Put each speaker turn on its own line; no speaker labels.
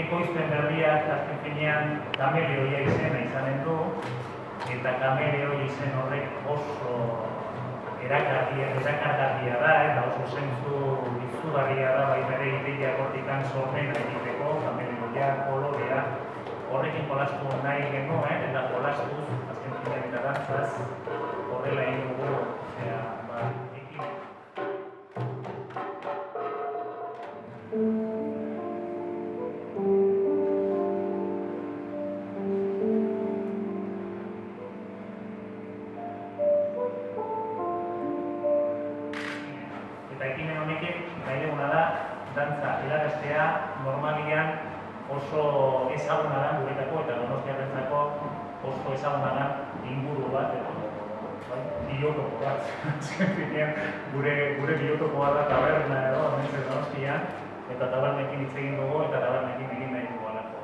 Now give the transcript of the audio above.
Ekoizpen berriak azken finean kameleoia izena izanen du, eta kameleoi izen horrek oso erakargarria da, eta oso zentzu izugarria da, bai bere ideiak hortikan sormena egiteko, kameleoia, kolorea, horrekin jolastu nahi genuen, eta jolastuz, azken finean eta dantzaz, horrela egin dugu, ekin. Eta ekimen honekin nahi duguna da, dantza helaraztea normalian oso ezaguna da guretako eta donostiarrentzako oso ezaguna da inguru bat edo biotopo bat. Gure biotopoa da taberna edo hemen Donostian, eta tabernekin hitz egin dugu eta tabernekin egin nahi dugu halako.